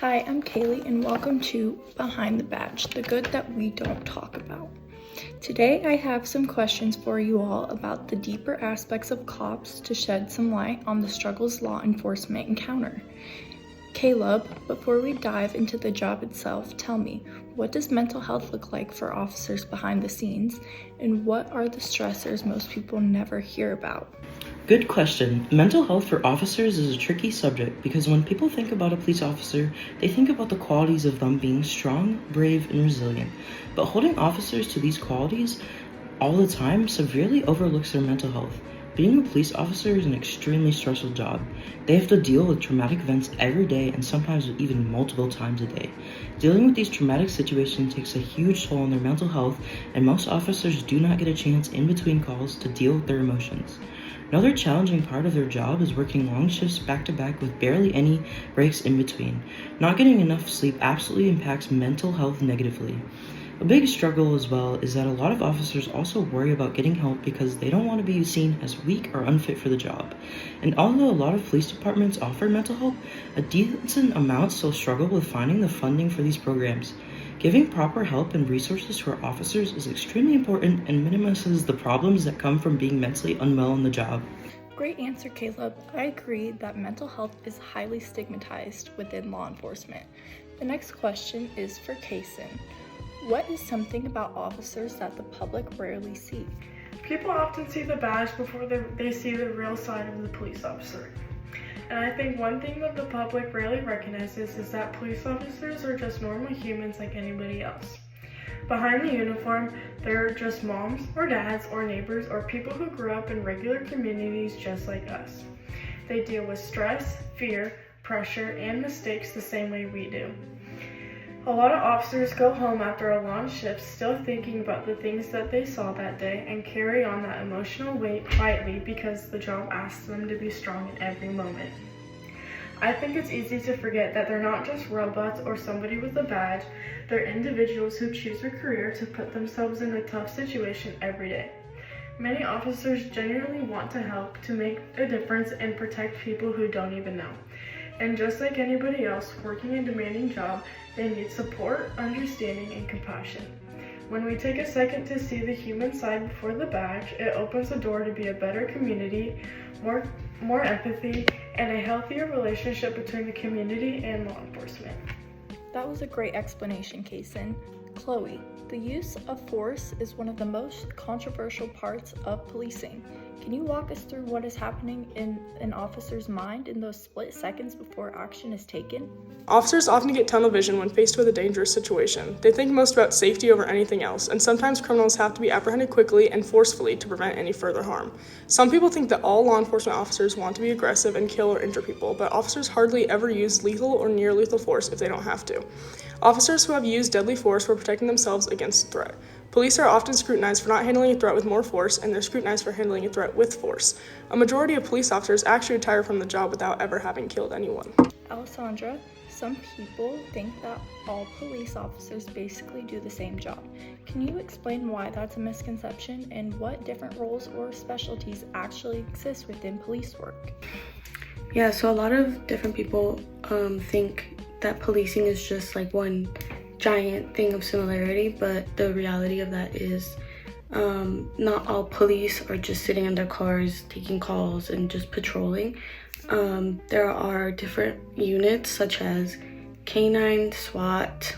Hi, I'm Kaylee and welcome to Behind the Badge, the good that we don't talk about. Today I have some questions for you all about the deeper aspects of cops to shed some light on the struggles law enforcement encounter. Caleb, before we dive into the job itself, tell me, what does mental health look like for officers behind the scenes, and what are the stressors most people never hear about? Good question. Mental health for officers is a tricky subject because when people think about a police officer, they think about the qualities of them being strong, brave, and resilient. But holding officers to these qualities all the time severely overlooks their mental health. Being a police officer is an extremely stressful job. They have to deal with traumatic events every day and sometimes even multiple times a day. Dealing with these traumatic situations takes a huge toll on their mental health, and most officers do not get a chance in between calls to deal with their emotions. Another challenging part of their job is working long shifts back to back with barely any breaks in between. Not getting enough sleep absolutely impacts mental health negatively. A big struggle as well is that a lot of officers also worry about getting help because they don't want to be seen as weak or unfit for the job. And although a lot of police departments offer mental help, a decent amount still struggle with finding the funding for these programs. Giving proper help and resources to our officers is extremely important and minimizes the problems that come from being mentally unwell on the job. Great answer, Caleb. I agree that mental health is highly stigmatized within law enforcement. The next question is for Kaysen. What is something about officers that the public rarely see? People often see the badge before they see the real side of the police officer. And I think one thing that the public rarely recognizes is that police officers are just normal humans like anybody else. Behind the uniform, they're just moms or dads or neighbors or people who grew up in regular communities just like us. They deal with stress, fear, pressure, and mistakes the same way we do. A lot of officers go home after a long shift still thinking about the things that they saw that day and carry on that emotional weight lightly because the job asks them to be strong in every moment. I think it's easy to forget that they're not just robots or somebody with a badge, they're individuals who choose a career to put themselves in a tough situation every day. Many officers genuinely want to help, to make a difference and protect people who don't even know. And just like anybody else working a demanding job, they need support, understanding, and compassion. When we take a second to see the human side before the badge, it opens the door to be a better community, more empathy, and a healthier relationship between the community and law enforcement. That was a great explanation, Kaysen. Chloe, the use of force is one of the most controversial parts of policing. Can you walk us through what is happening in an officer's mind in those split seconds before action is taken? Officers often get tunnel vision when faced with a dangerous situation. They think most about safety over anything else, and sometimes criminals have to be apprehended quickly and forcefully to prevent any further harm. Some people think that all law enforcement officers want to be aggressive and kill or injure people, but officers hardly ever use lethal or near lethal force if they don't have to. Officers who have used deadly force were protecting themselves against a threat. Police are often scrutinized for not handling a threat with more force, and they're scrutinized for handling a threat with force. A majority of police officers actually retire from the job without ever having killed anyone. Alessandra, some people think that all police officers basically do the same job. Can you explain why that's a misconception and what different roles or specialties actually exist within police work? Yeah, so a lot of different people think that policing is just like one giant thing of similarity, but the reality of that is not all police are just sitting in their cars taking calls and just patrolling. There are different units such as K9, SWAT,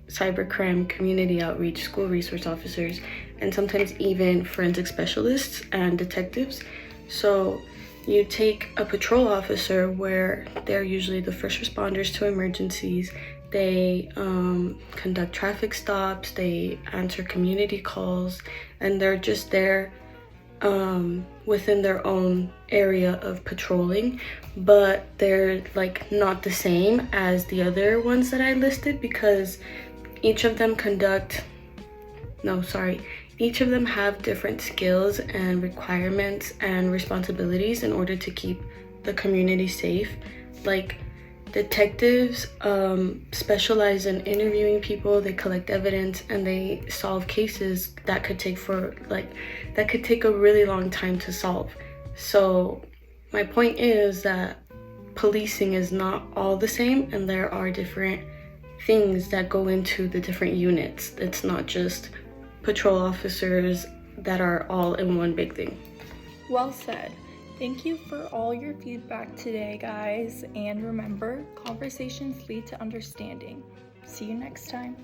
cybercrime, community outreach, school resource officers, and sometimes even forensic specialists and detectives. So you take a patrol officer where they're usually the first responders to emergencies. They conduct traffic stops, they answer community calls, and they're just there within their own area of patrolling, but they're like not the same as the other ones that I listed because each of them have different skills and requirements and responsibilities in order to keep the community safe. Like detectives specialize in interviewing people, they collect evidence, and they solve cases that could take a really long time to solve. So my point is that policing is not all the same, and there are different things that go into the different units. It's not just patrol officers that are all in one big thing. Well said. Thank you for all your feedback today, guys. And remember, conversations lead to understanding. See you next time.